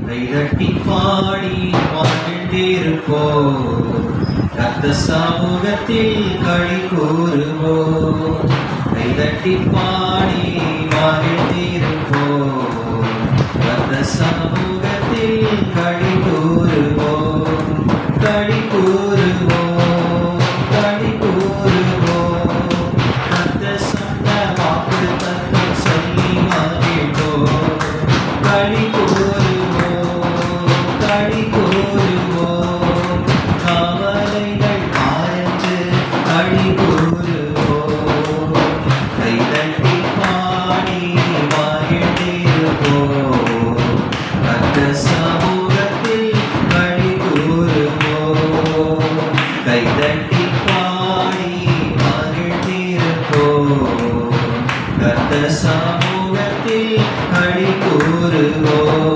கைதட்டி பாடி மகிழ்ந்திருப்போம், கர்த்த சமூகத்தில் களி கூறுவோம். கைதட்டி பாடி மகிழ்ந்திருப்போம், கர்த்த சமூகத்தில் களி கூறுவோம். களி கூறுவோம், களி கூறுவோம். கர்த்தர் சொன்ன வாக்கு தத்தம் சொல்லி மகிழ்வோம். களி கூறுவோம்,